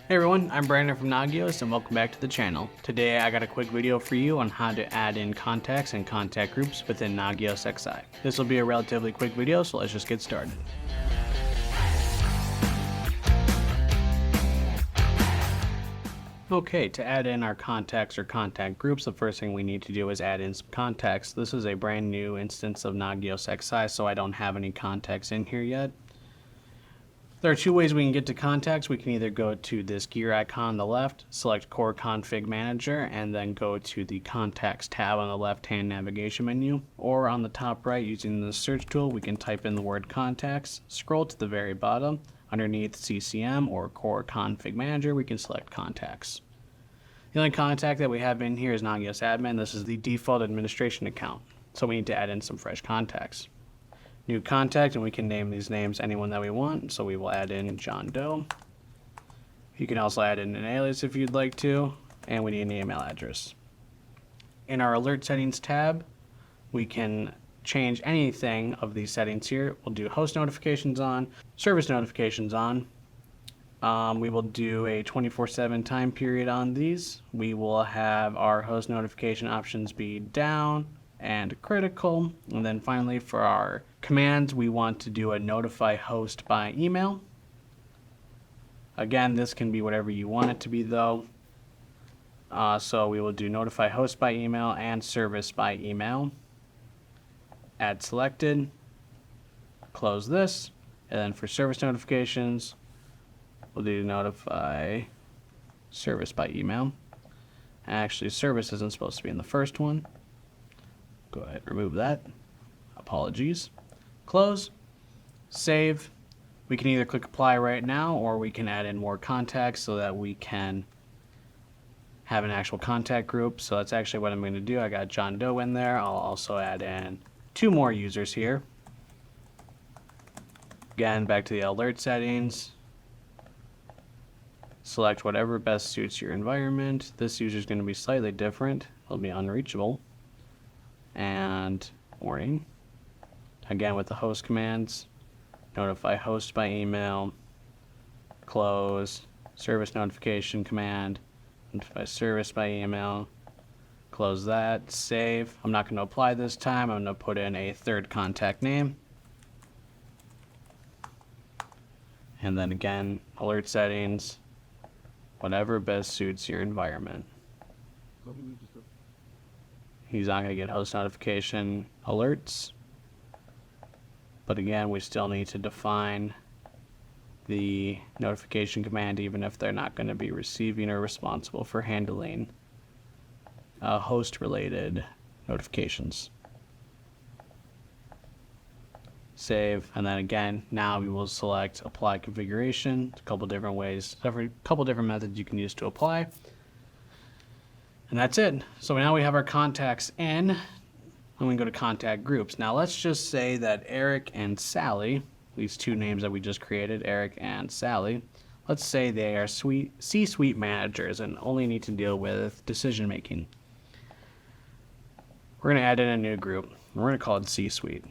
Hey everyone, I'm Brandon from Nagios and welcome back to the channel. Today I got a quick video for you on how to add in contacts and contact groups within Nagios XI. This will be a relatively quick video, so let's just get started. Okay, to add in our contacts or contact groups, the first thing we need to do is add in some contacts. This is a brand new instance of Nagios XI, so I don't have any contacts in here yet. There are two ways we can get to contacts. We can either go to this gear icon on the left, select Core Config Manager, and then go to the Contacts tab on the left-hand navigation menu. Or on the top right, using the search tool, we can type in the word contacts, scroll to the very bottom. Underneath CCM or Core Config Manager, we can select contacts. The only contact that we have in here is Nagios Admin. This is the default administration account, so we need to add in some fresh contacts. New contact, and we can name these names anyone that we want, so we will add in John Doe. You can also add in an alias if you'd like to, and we need an email address. In our alert settings tab, we can change anything of these settings here. We'll do host notifications on, service notifications on. We will do a 24/7 time period on these. We will have our host notification options be down and critical. And then finally, for our commands, we want to do a notify host by email. Again, this can be whatever you want it to be though. So we will do notify host by email and service by email. Add selected, close this, and then for service notifications, we'll do notify service by email. Actually, service isn't supposed to be in the first one. Go ahead and remove that. Apologies. Close, save. We can either click apply right now, or we can add in more contacts so that we can have an actual contact group. So that's actually what I'm going to do. I got John Doe in there. I'll also add in 2 more users here. Again, back to the alert settings. Select whatever best suits your environment. This user is going to be slightly different. It'll be unreachable. And warning. Again, with the host commands, notify host by email, close, service notification command, notify service by email, close that, save. I'm not going to apply this time. I'm going to put in a third contact name. And then again, alert settings, whatever best suits your environment. He's not going to get host notification alerts. But again, we still need to define the notification command even if they're not going to be receiving or responsible for handling host-related notifications. Save, and then again, now we will select apply configuration. A couple different ways, a couple different methods you can use to apply. And that's it. So now we have our contacts in, and we can go to contact groups. Now let's just say that Eric and Sally, these 2 names that we just created, Eric and Sally, let's say they are C-suite managers and only need to deal with decision making. We're going to add in a new group. We're going to call it C-suite.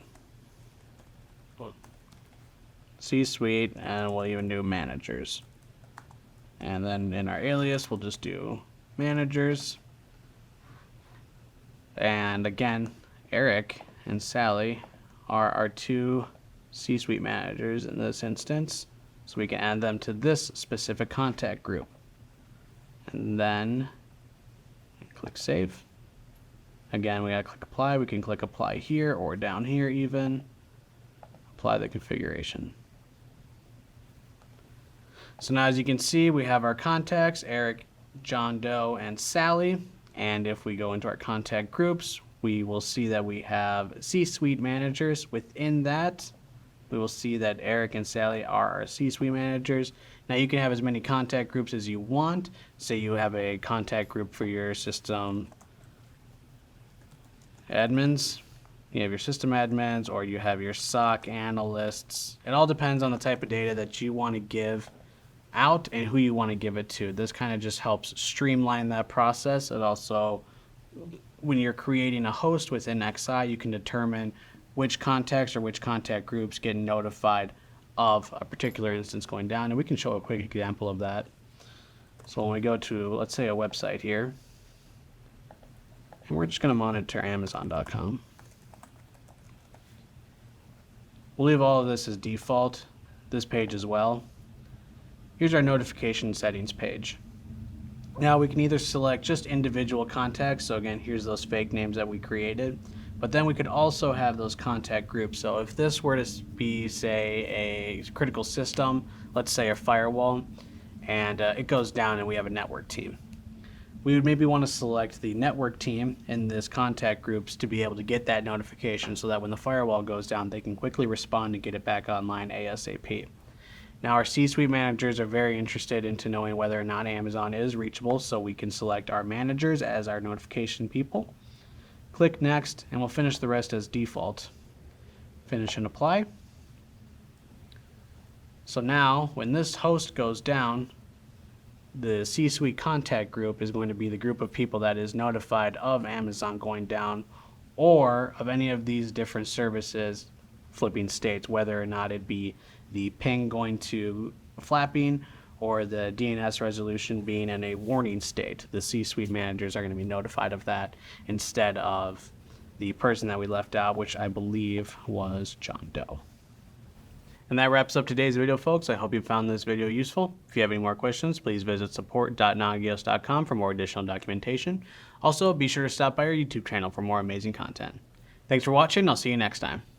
C-suite, and we'll even do managers. And then in our alias, we'll just do managers. And again, Eric and Sally are our 2 C-suite managers in this instance, so we can add them to this specific contact group. And then click save. Again, we gotta click apply. We can click apply here or down here even. Apply the configuration. So now as you can see, we have our contacts, Eric, John Doe, and Sally. And if we go into our contact groups, we will see that we have C-suite managers. Within that, we will see that Eric and Sally are our C-suite managers. Now you can have as many contact groups as you want. Say you have a contact group for your system admins. You have your system admins, or you have your SOC analysts. It all depends on the type of data that you want to give out and who you want to give it to. This kind of just helps streamline that process. It also, when you're creating a host within XI, you can determine which contacts or which contact groups get notified of a particular instance going down, and we can show a quick example of that. So when we go to, let's say, a website here, and we're just going to monitor Amazon.com. We'll leave all of this as default, this page as well. Here's our notification settings page. Now we can either select just individual contacts, so again, here's those fake names that we created, but then we could also have those contact groups. So if this were to be, say, a critical system, let's say a firewall, and it goes down and we have a network team. We would maybe want to select the network team in this contact groups to be able to get that notification so that when the firewall goes down, they can quickly respond and get it back online ASAP. Now our C-suite managers are very interested into knowing whether or not Amazon is reachable, so we can select our managers as our notification people. Click next, and we'll finish the rest as default. Finish and apply. So now when this host goes down, the C-suite contact group is going to be the group of people that is notified of Amazon going down or of any of these different services flipping states, whether or not it be the ping going to flapping or the DNS resolution being in a warning state. The C-suite managers are going to be notified of that instead of the person that we left out, which I believe was John Doe. And that wraps up today's video, folks. I hope you found this video useful. If you have any more questions, please visit support.nagios.com for more additional documentation. Also, be sure to stop by our YouTube channel for more amazing content. Thanks for watching. I'll see you next time.